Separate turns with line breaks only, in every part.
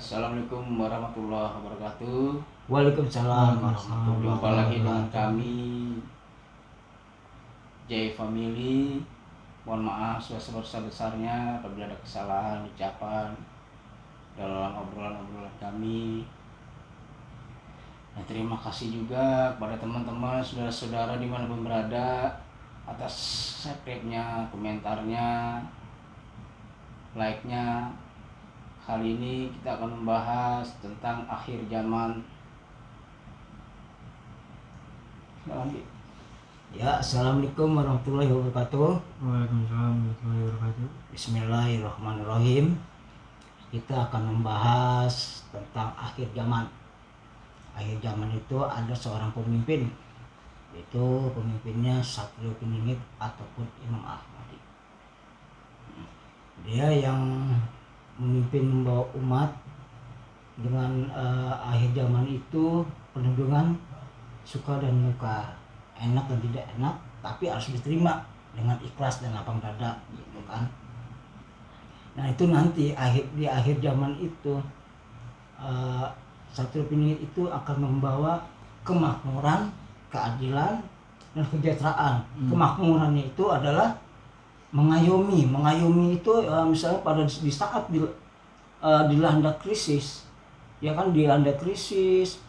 Assalamualaikum warahmatullahi wabarakatuh.
Waalaikumsalam warahmatullahi
Jumpa lagi dengan
wabarakatuh.
kami J Family. Mohon maaf sebesar-besarnya apabila ada kesalahan ucapan dalam obrolan-obrolan kami. Dan terima kasih juga kepada teman-teman, saudara-saudara dimanapun berada atas subscribe-nya, komentarnya, like-nya. Kali ini kita akan membahas tentang akhir zaman.
Ya, assalamualaikum warahmatullahi wabarakatuh.
Waalaikumsalam warahmatullahi wabarakatuh.
Bismillahirrahmanirrahim. Kita akan membahas tentang akhir zaman. Akhir zaman itu ada seorang pemimpin, yaitu pemimpinnya Satrio Piningit ataupun Imam Ahmadi. Dia yang memimpin membawa umat dengan akhir zaman itu penuh dengan suka dan duka, enak dan tidak enak, tapi harus diterima dengan ikhlas dan lapang dada, gitu kan. Nah itu nanti di akhir zaman itu Satrio Piningit itu akan membawa kemakmuran, keadilan, dan kesejahteraan. Kemakmurannya itu adalah mengayomi itu misalnya di saat dilanda krisis, ya kan, dilanda krisis,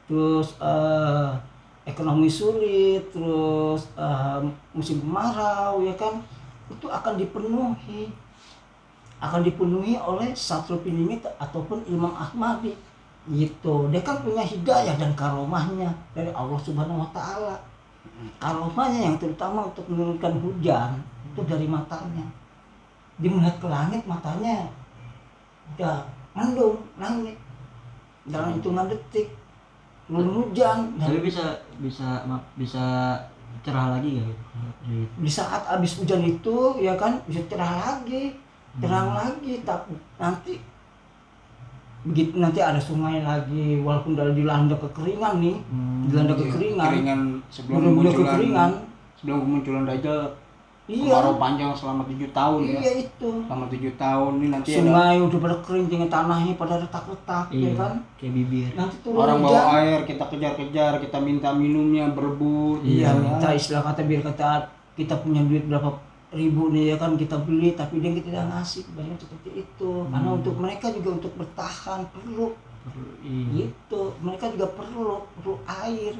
terus ekonomi sulit, terus musim kemarau, ya kan, itu akan dipenuhi oleh Satrio Piningit ataupun Imam Ahmadi, gitu. Dia kan punya hidayah dan karomahnya dari Allah Subhanahu Wa Taala. Karomahnya yang terutama untuk menurunkan hujan itu dari matanya. Dia melihat ke langit, matanya udah mendung langit dalam hitungan detik, turun hujan.
Tapi bisa cerah lagi ya?
Di saat habis hujan itu, ya kan, bisa cerah lagi, terang lagi. Tapi nanti begitu nanti ada sungai lagi, walaupun dilanda kekeringan nih, dilanda kekeringan
sebelum kemunculan Dajjal.
Iya.
Kemarau panjang selama 7 tahun ya.
Iya itu.
Selama 7 tahun ini nanti
sungai udah pada kering, tinggal tanahnya pada retak-retak,
iya,
ya kan?
Kayak bibir.
Nanti turun
orang
hujan.
bawa air, kita kejar-kejar, kita minta minumnya, berebut.
Iya,
ya.
minta istilah kata biar kita punya duit berapa ribu nih, ya kan, kita beli, tapi dia tidak ngasih, banyak seperti itu. Karena untuk mereka juga untuk bertahan perlu, gitu. Mereka juga perlu air,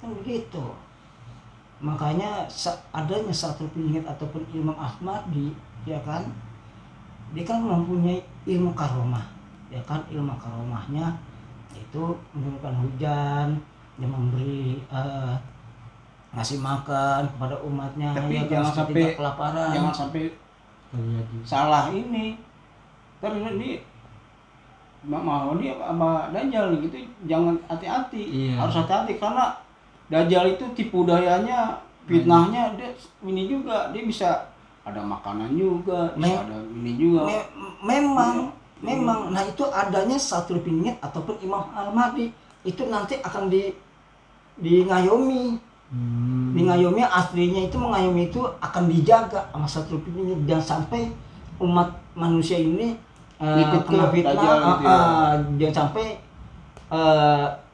kan begitu. Makanya adanya Satrio Piningit ataupun Imam Ahmadi, ya kan, dia kan mempunyai ilmu karomah, ya kan. Ilmu karomahnya itu menurunkan hujan, dia memberi ngasih makan kepada umatnya,
tapi
ya,
jangan sampai
tidak kelaparan.
Jangan sampai salah ini. Karena ini mau dia sama Dajjal gitu, jangan hati-hati.
Iya.
Harus hati-hati karena Dajjal itu tipu dayanya, fitnahnya dia ini juga, dia bisa ada makanan juga, bisa ada ini juga.
Memang. Nah itu adanya Satrio Piningit ataupun Imam Ahmadi itu nanti akan ngayomi. Ngayomi aslinya itu, mengayomi itu akan dijaga sama Satrio Piningit, dan sampai umat manusia ini
ikut
kena fitnah,
gitu ya.
jangan sampai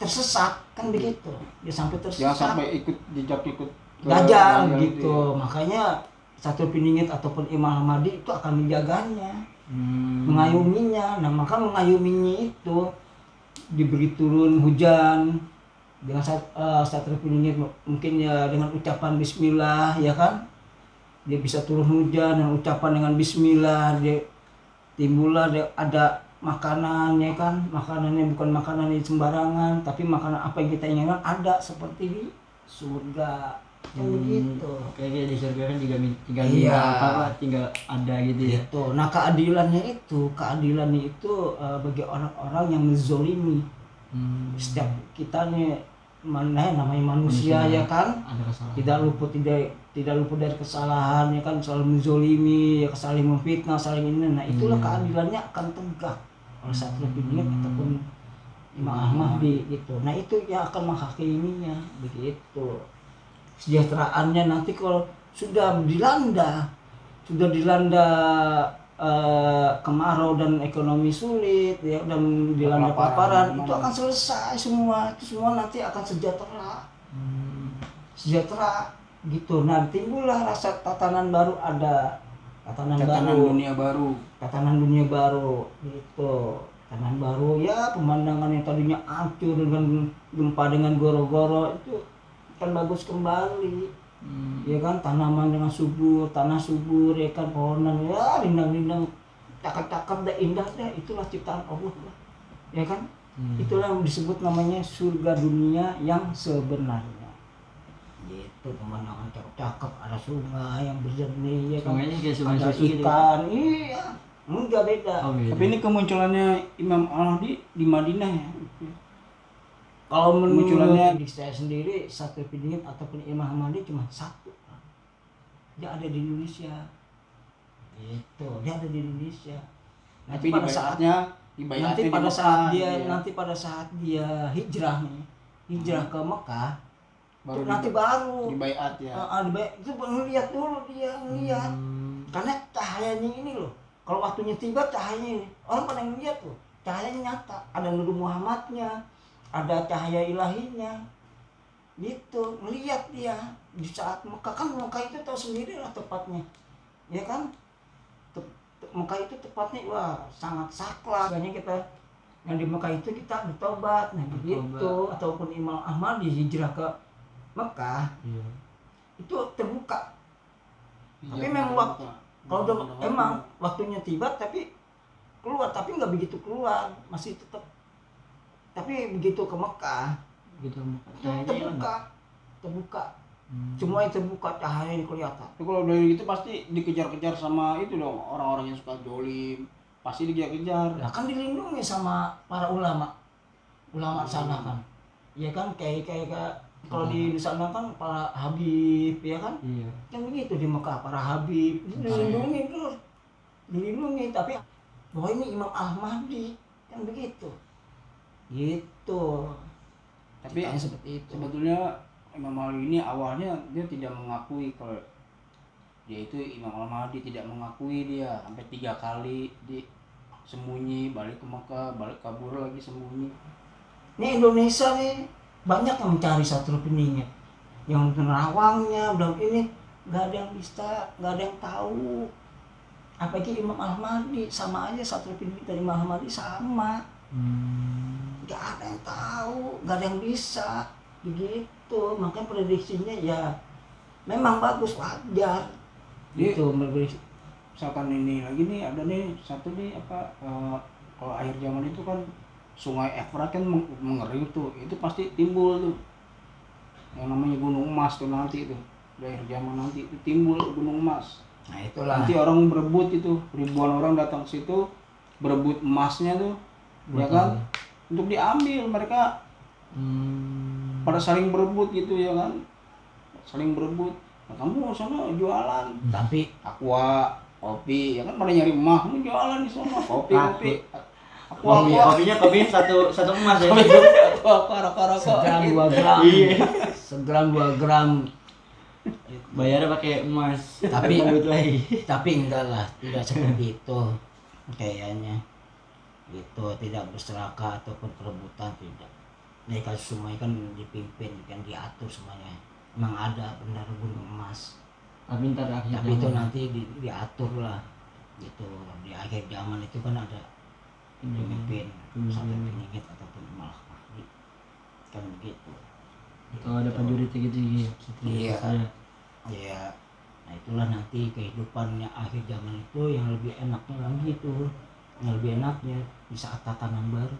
tersesat, kan begitu. Dia sampai tersesat.
Jangan sampai ikut
Dajjal gitu. Makanya Satrio Piningit ataupun Imam Ahmadi itu akan menjaganya, mengayominya. Nah, maka mengayominya itu diberi turun hujan dengan Satrio Piningit, mungkin ya dengan ucapan bismillah, ya kan. Dia bisa turun hujan dengan ucapan dengan bismillah, dia timbullah ada makanan, ya kan. Makanannya bukan makanan yang sembarangan, tapi makanan apa yang kita inginkan ada, seperti di surga, kan begitu.
Kayak di surga kan tinggal
Iya.
apa tinggal ada gitu ya.
Gitu. Nah keadilannya itu bagi orang-orang yang menzolimi. Setiap kita nih namanya manusia, ya kan,
Ada kesalahan.
tidak luput dari kesalahan, ya kan, selalu menzolimi, ya, saling memfitnah, saling ini. Nah itulah keadilannya akan tegak oleh Satrio Piningit ataupun Imam Ahmadi, gitu. Nah itu yang akan menghakiminya, begitu. Sejahteraannya nanti kalau sudah dilanda kemarau dan ekonomi sulit ya, dan dilanda kelaparan, itu akan selesai semua. Itu semua nanti akan sejahtera. Sejahtera gitu. Nah, timbullah rasa tatanan baru, ada tatanan baru. Tatanan dunia baru gitu. Tatanan baru ya, pemandangan yang tadinya hancur dengan gempa, dengan goro-goro, itu akan bagus kembali. Ya kan, tanaman dengan subur, tanah subur ya kan, pohonan ya rindang-rindang, cakep-cakep dan indah deh, itulah ciptaan Allah lah. Ya kan? Itulah yang disebut namanya surga dunia yang sebenarnya. Gitu, pemandangan cakep-cakep, ada sungai yang berjernih ya kan.
Sungainya kayak sungai
ada
susu gitu.
ikan, iya. Enggak beda.
Tapi ini kemunculannya Imam Al-Mahdi di Madinah ya.
Kalau
Munculannya-
menurut saya sendiri, satu pingin ataupun Imam Mahdi cuma satu. Dia ada di Indonesia. Gitu, dia ada di Indonesia.
Tapi pada saatnya
nanti pada saat dia hijrah nih, hijrah ke Mekah,
baru
baru
di baiat ya.
itu ngeliat dulu, dia ngeliat. Karena cahayanya ini loh, kalau waktunya tiba cahayanya ini, orang pada ngeliat loh, cahayanya nyata, ada nur Muhammadnya, ada cahaya ilahinya, gitu. Ngeliat dia di saat Mekah, kan Mekah itu tahu sendiri lah tepatnya, ya kan. Mekah itu tepatnya wah sangat saklar. Makanya kita yang di Mekah itu kita bertobat, nah begitu. Ataupun Imam Ahmad hijrah ke Mekah, itu terbuka. Tapi memang kalau udah emang waktunya tiba, tapi keluar, tapi nggak begitu keluar, masih tetap. Tapi begitu ke Mekah,
Gitu.
itu terbuka. Semua yang terbuka, cahaya yang kelihatan.
Tapi kalau dari gitu pasti dikejar-kejar sama itu dong, orang-orang yang suka jolim, pasti dikejar-kejar.
Nah kan dilindungi sama para ulama sana kan, ya kan, kayak kalau di sana kan para habib, ya kan,
Iya.
kan begitu di Mekah para habib dilindungi terus, dilindungi. Tapi bahwa ini Imam Al-Mahdi kan begitu, gitu.
Tapi
Ceritanya seperti itu.
sebetulnya Imam Ali ini awalnya dia tidak mengakui kalau dia itu Imam Al-Mahdi, tidak mengakui dia sampai 3 kali di sembunyi, balik ke Mekah, balik kabur lagi sembunyi.
Ini Indonesia nih banyak yang mencari Satrul Peningit, yang nerawangnya, belum ini nggak ada yang bisa, nggak ada yang tahu. Apalagi Imam Al-Mahdi, sama aja Satrul Peningit dari Imam Al-Mahdi sama. Nggak ada yang tahu, nggak ada yang bisa, begitu. Makanya prediksinya ya memang bagus, wajar. Gitu prediksi.
Misalkan ini lagi nih ada nih satu nih kalau akhir zaman itu kan Sungai Efrat kan mengering tuh, itu pasti timbul tuh yang namanya Gunung Emas tuh nanti tuh, di akhir zaman nanti itu timbul Gunung Emas.
Nah itulah.
Nanti orang berebut itu, ribuan orang datang ke situ berebut emasnya tuh, ya kan, untuk diambil. Mereka pada saling berebut gitu ya kan, saling berebut. Nah, kamu sana jualan,
Tapi
aqua, kopi, ya kan, pada nyari emas, kamu jualan di sana kopi.
Kopinya satu emas ya.
Rokok.
segram 2 gram, segram 2 gram.
Bayarnya pakai emas.
Tapi
Rambut lagi.
tapi enggak lah, tidak seperti itu kayaknya. Itu tidak berserakah ataupun perebutan, tidak. Mereka semua kan dipimpin, kan diatur semuanya. Memang ada benar gunung emas.
Tapi ntar akhir
Tapi itu
zaman.
nanti diatur lah. Gitu. Di akhir zaman itu kan ada pemimpin satu peningit ataupun Imam Mahdi. Kan begitu.
Kalau ada prajurit gitu ya.
Iya. Iya. Nah itulah nanti kehidupannya akhir zaman itu yang lebih enaknya lagi tuh. Yang lebih enaknya di saat tatanan baru.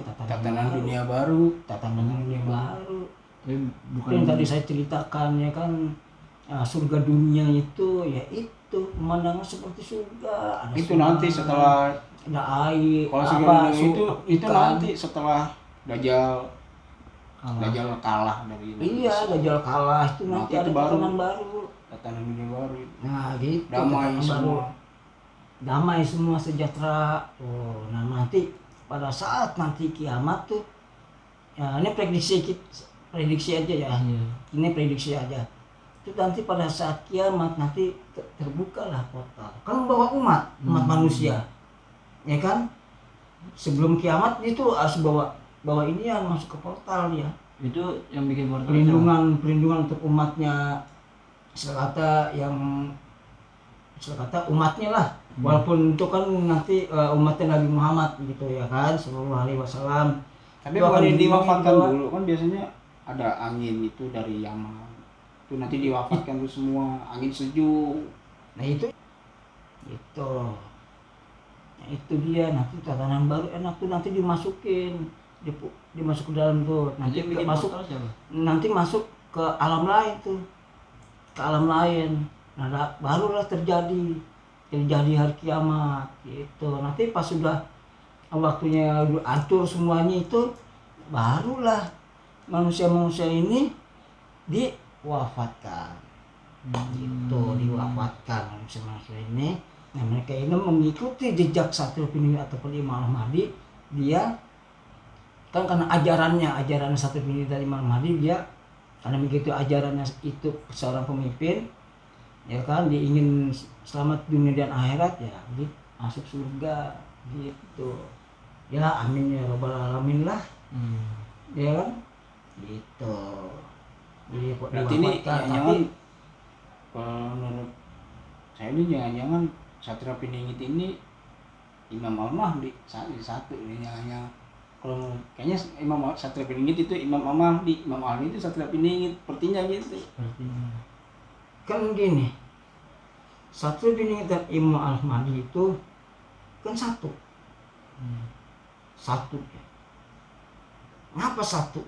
Tatanan dunia baru.
Tatanan dunia baru.
Tapi bukan
Yang tadi saya ceritakan ya kan, surga dunia itu ya itu pemandangan seperti surga. Ada
Itu
sungai,
nanti setelah,
ada air.
kalau surga dunia itu nanti setelah Dajjal kalah dari
Iya, Dajjal kalah itu nanti
Nanti
ada
itu baru.
tatanan baru.
tatanan dunia baru.
Nah gitu.
Damai
tatanan
semua.
Damai semua, sejahtera. Oh, nah nanti pada saat nanti kiamat tuh, ya ini prediksi aja ya.
Iya.
Ini prediksi aja. itu nanti pada saat kiamat nanti terbukalah portal kan membawa umat manusia ya kan, sebelum kiamat itu harus bawa ini yang masuk ke portal ya,
Itu yang bikin portal
perlindungan untuk umatnya, istilah kata umatnya lah, walaupun itu kan nanti umatnya Nabi Muhammad gitu ya kan, Sallallahu Alaihi Wasallam.
Tapi
Itu akan
bukan diwafatkan
dibawa.
dulu kan biasanya ada angin itu dari Yaman. Itu nanti diwafatkan tuh semua angin sejuk.
Nah itu nah itu dia nanti tatanan baru enak tuh nanti dimasukin dimasuk ke dalam tuh nanti
Jadi bikin
masuk
portal siapa?
nanti masuk ke alam lain tuh, ke alam lain. Nah barulah terjadi hari kiamat gitu. Nanti pas sudah waktunya udah hancur semuanya itu barulah manusia ini diwafatkan gitu, diwafatkan manusia ini. Nah mereka ini mengikuti jejak Satriul Piningit ataupun Imam Al-Mahdi. Dia kan karena ajaran Satriul Piningit dari Imam Al-Mahdi, dia karena begitu ajarannya itu seorang pemimpin ya kan, dia ingin selamat dunia dan akhirat ya gitu, masuk surga gitu ya, amin ya rabbal alamin lah ya kan gitu. Jadi
Berarti ini jangan kalau menurut saya ini jangan-jangan Satria Piningit ini Imam Al-Mahdi satu ini jangan. Kalau kayaknya Satria Piningit itu Imam Al-Mahdi, Imam Al-Mahdi itu Satria Piningit, sepertinya gitu.
Kan gini, Satriul Piningit dan Imam Al-Mahdi itu kan satu ya. Kenapa satu?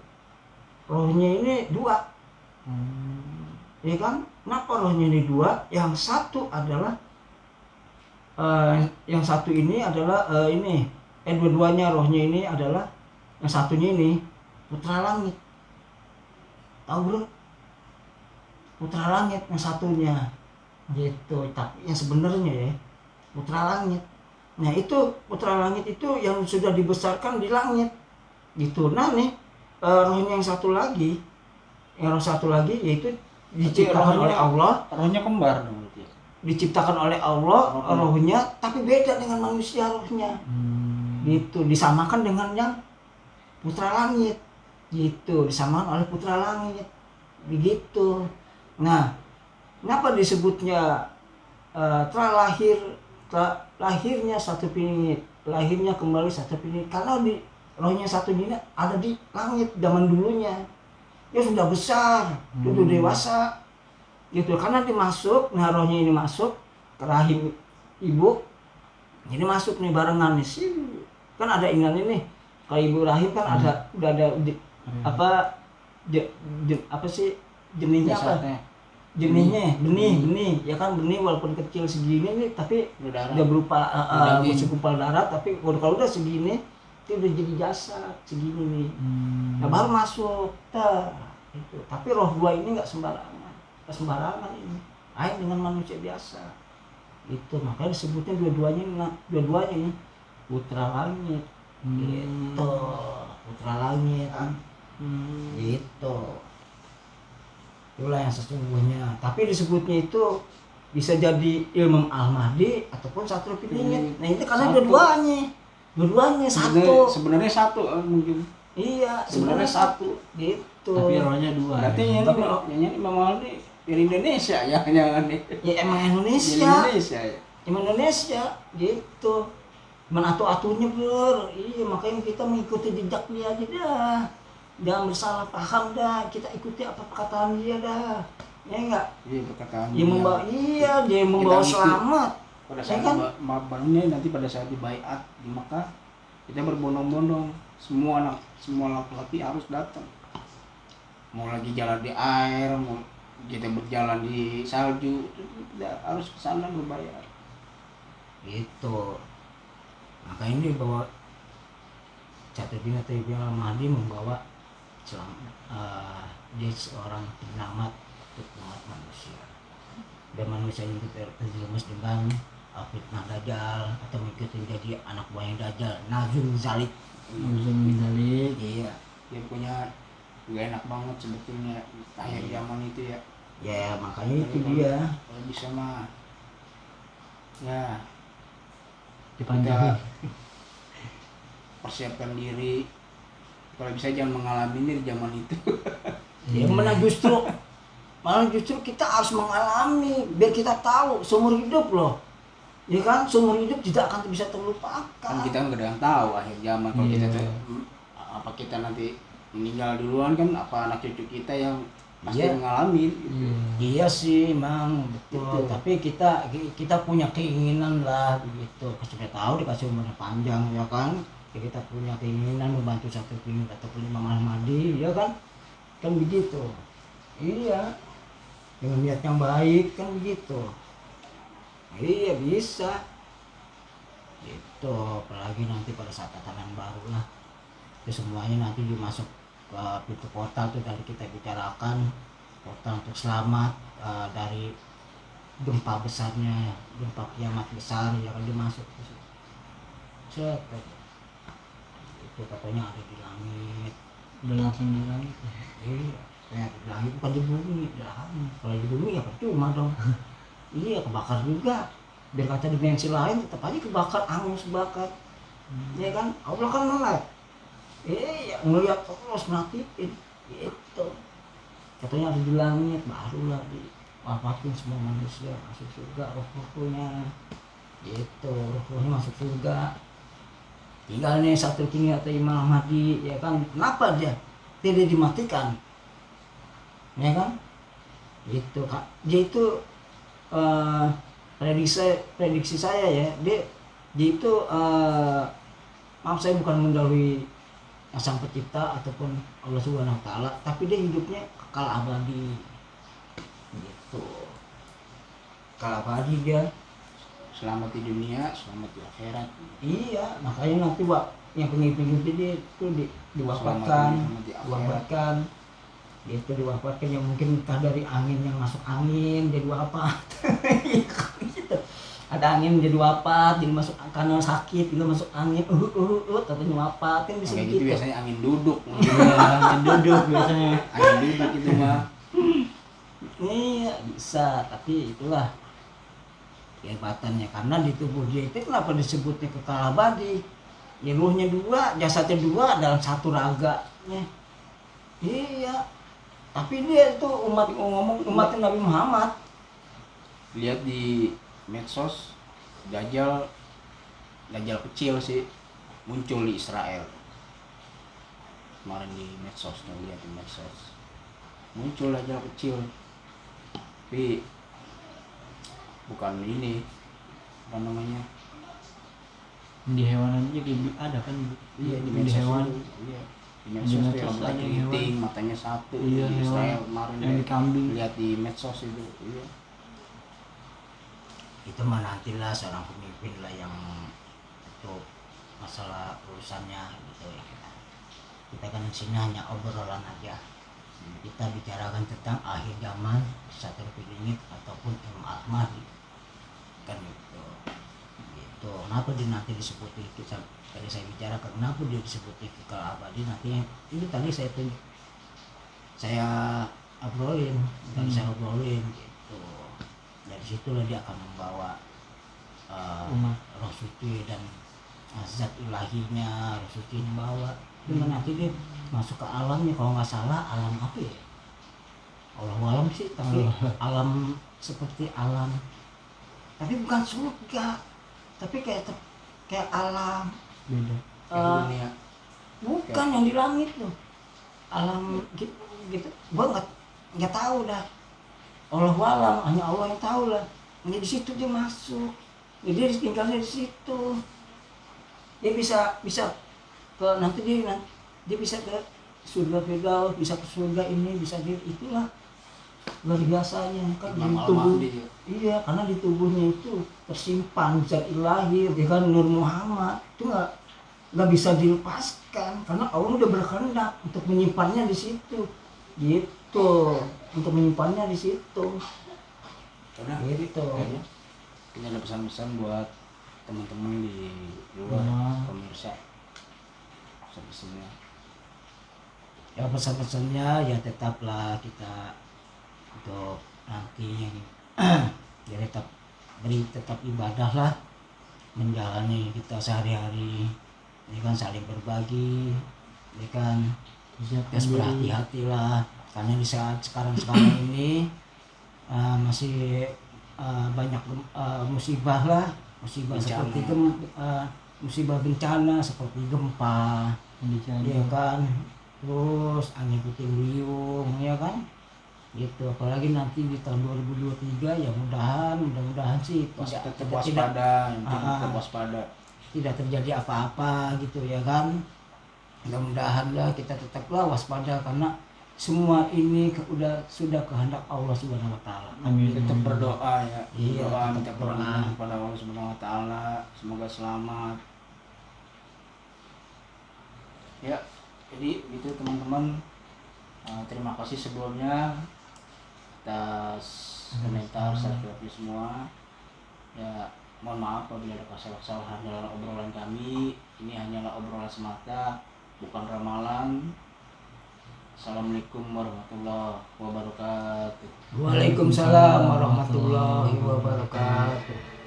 Rohnya ini dua ya kan, kenapa rohnya ini dua? Yang satu adalah yang satu ini adalah dua-duanya rohnya ini adalah, yang satunya ini putra langit, tahu bro? Putra langit yang satunya gitu, tapi yang sebenarnya ya putra langit. Nah itu putra langit itu yang sudah dibesarkan di langit gitu. Nah nih rohnya yang satu lagi yaitu diciptakan oleh Allah,
Rohnya kembar dong berarti.
diciptakan oleh Allah rohnya, tapi beda dengan manusia rohnya gitu, disamakan dengan yang putra langit gitu, disamakan oleh putra langit begitu. Nah kenapa disebutnya lahirnya Satriul Piningit, lahirnya kembali Satriul Piningit, karena di rohnya satu ini ada di langit zaman dulunya, dia sudah besar, sudah dewasa gitu, karena dimasuk, nah rohnya ini masuk ke rahim ibu, jadi masuk nih barengan nih sih, kan ada ingat ini kalau ibu rahim kan udah ada apa sih jenihnya apa? Jenihnya benih ya kan, benih walaupun kecil segini nih tapi udah berupa segumpal darah, tapi kalau udah segini itu udah jadi jasad segini nih. Nah baru masuk itu. Tapi roh dua ini nggak sembarangan ini, lain dengan manusia biasa itu, makanya disebutnya dua-duanya ini putra langit gitu, putra langit gitu. Itulah yang sesungguhnya. Tapi disebutnya itu bisa jadi Imam Al-Mahdi ataupun Satriul Piningit. Nah itu karena dua-duanya satu.
Sebenarnya satu mungkin.
Iya, sebenarnya satu gitu.
Tapi rohnya dua.
Berarti yang Imam Al-Mahdi dari Indonesia ya, jangan nih.
Ya emang Indonesia.
Indonesia ya.
Emang Indonesia gitu. Menatu-atunya bro. Iya, makanya kita mengikuti jejak dia aja dah. Jangan bersalah paham dah, kita ikuti apa perkataan dia dah, ya enggak?
Iya perkataan
dia membawa selamat.
Pada saat ya kan? Nanti pada saat dibaiat di Mekah, kita berbondong-bondong, semua laki-laki harus datang. Mau lagi jalan di air, mau kita berjalan di salju, kita harus ke sana berbayar.
Gitu. Makanya ini bawa Satriul Piningit atau Imam Al-Mahdi membawa dia seorang penyelamat untuk umat manusia, dan manusia ini terjerumus dengan fitnah Dajjal atau mengikuti jadi anak buahnya Dajjal, Nazul Zalik.
Iya, dia punya gak enak banget sebetulnya akhir zaman itu ya.
Ya makanya itu dia.
Kalau bisa mah ya
Dipanjangin.
persiapkan diri, kalau bisa jangan mengalami ini di zaman itu.
Ya mana malah justru kita harus mengalami biar kita tahu seumur hidup loh. Ya kan, seumur hidup tidak akan bisa terlupakan.
Kan kita nggak ada yang tahu akhir zaman kalau kita
Iya.
apa kita nanti meninggal duluan, kan apa anak cucu kita yang pasti
Iya.
mengalami.
Iya sih, emang betul.
Gitu.
Tapi kita punya keinginan lah begitu. Supaya tahu dikasih umur panjang ya kan. Ya, kita punya keinginan membantu satu pingin ataupun Imam Ahmadi ya kan. Kan begitu. Iya. Dengan niat yang baik kan begitu. Iya bisa. Itu apalagi nanti pada saat tatanan baru lah. Itu semuanya nanti dimasuk ke pintu portal tuh tadi kita bicarakan, portal untuk selamat dari gempa besarnya, gempa kiamat besar ya kan dimasuk ke situ. Set, itu katanya ada di langit.
Udah langsung di langit.
Iya, kayak di langit bukan di bumi, di langit. Kalau di bumi ya percuma dong. Iya, kebakar juga. Biar kata dimensi lain tetap aja kebakar, angus bakar. Ya kan, Allah kan melek. Iya, ngeliat terus merhatiin gitu. Katanya ada di langit, barulah diwafatin semua manusia masuk surga, roh-rohnya gitu, roh-rohnya masuk surga. Tinggal nih satu tinggi atau Imam Mahdi, ya kan, kenapa dia tidak dimatikan, ya kan, gitu kak. Dia itu prediksi saya ya, dia itu maaf saya bukan mendahului sang pencipta ataupun Allah Subhanahu Wa Taala, tapi dia hidupnya kekal abadi, gitu, kekal abadi dia.
Selamat di dunia, selamat di akhirat.
Iya, makanya nanti yang pengikut dia itu diwafatkan,
Selamat di akhirat.
itu diwafatkan yang mungkin entah dari angin yang masuk angin jadi wafat. Gitu. Ada angin jadi wafat, jadi masuk karena sakit juga masuk angin, katanya wafat kan bisa
Kayak gitu
begitu.
biasanya angin duduk.
Iya, angin duduk biasanya.
Angin duduk itu mah.
Iya bisa, tapi itulah kehebatannya karena di tubuh dia itu kenapa disebutnya kekal abadi? Ya ruhnya dua, jasadnya dua dalam satu raganya. Iya, tapi dia itu umat Nabi Muhammad.
Lihat di medsos, Dajjal kecil sih muncul di Israel. Kemarin di medsos, lihat di medsos muncul Dajjal kecil, tapi bukan ini apa namanya,
Di hewan aja kayak ada kan.
iya di
Di
medsos
hewan.
iya di
Di
medsos tuh
medsos
yang
ada
pakai
yang
keriting,
hewan.
matanya satu
Iya,
di
hewan.
Israel kemarin
Yang di kambing.
lihat di medsos itu. Iya,
Itu mah nantilah seorang pemimpin lah yang itu masalah urusannya gitu ya. Kita kan di sini hanya obrolan aja. Kita bicarakan tentang akhir zaman, satu pilingit ataupun Imam Ahmad kan gitu. Gitu. Kenapa dia nanti disebut itu? Tadi saya bicarakan kenapa dia disebut kekal abadi, nanti ini tadi saya obrolin, gitu. Dari situlah dia akan membawa
Umat.
roh suci dan zat ilahinya, roh suci membawa. Cuma nanti dia masuk ke alamnya, kalau nggak salah alam apa ya? Alam sih, tapi alam seperti alam, tapi bukan surga, tapi kayak alam
Beda.
kayak dunia.
bukan yang di langit loh, alam gitu. Gua nggak tahu dah. Alam hanya Allah yang tahu lah. Jadi di situ dia masuk, jadi dia tinggalnya di situ. Dia bisa ke nanti dia bisa ke surga Firdaus, bisa ke surga ini, bisa di itulah luar biasanya kan di
Imam
tubuh.
Al-Mahdi ya.
Iya, karena di tubuhnya itu tersimpan zat ilahi, ya kan, Nur Muhammad itu nggak bisa dilepaskan karena Allah udah berkehendak untuk menyimpannya di situ, gitu, untuk menyimpannya di situ,
Udah
gitu.
kayaknya kita ada pesan-pesan buat teman-teman di luar, pemirsa, pesan-pesannya.
Ya pesan-pesannya ya tetaplah kita untuk nanti ya tetap ibadah lah, menjalani kita sehari-hari ini kan, saling berbagi ini kan, terus berhati-hatilah karena di saat sekarang ini masih banyak musibah lah, musibah
bencana.
seperti musibah bencana seperti gempa, ya kan, terus angin puting beliung, ya kan, gitu. Apalagi nanti di tahun 2023 ya mudah-mudahan sih
tetap waspada, tetap waspada,
tidak terjadi apa-apa gitu ya kan. Mudah-mudahan lah kita tetaplah waspada karena semua ini sudah kehendak Allah Subhanahu wa taala.
Amin.
Tetap berdoa ya.
Iya,
Berdoa minta
tetap
perlindungan
berdoa.
kepada Allah Subhanahu wa taala, semoga selamat. Ya, jadi itu teman-teman. Terima kasih sebelumnya atas komentar subscribe semua. Ya, mohon maaf apabila ada kesalahan dalam obrolan kami. Ini hanyalah obrolan semata, bukan ramalan. Assalamualaikum warahmatullahi wabarakatuh.
Waalaikumsalam warahmatullahi wabarakatuh.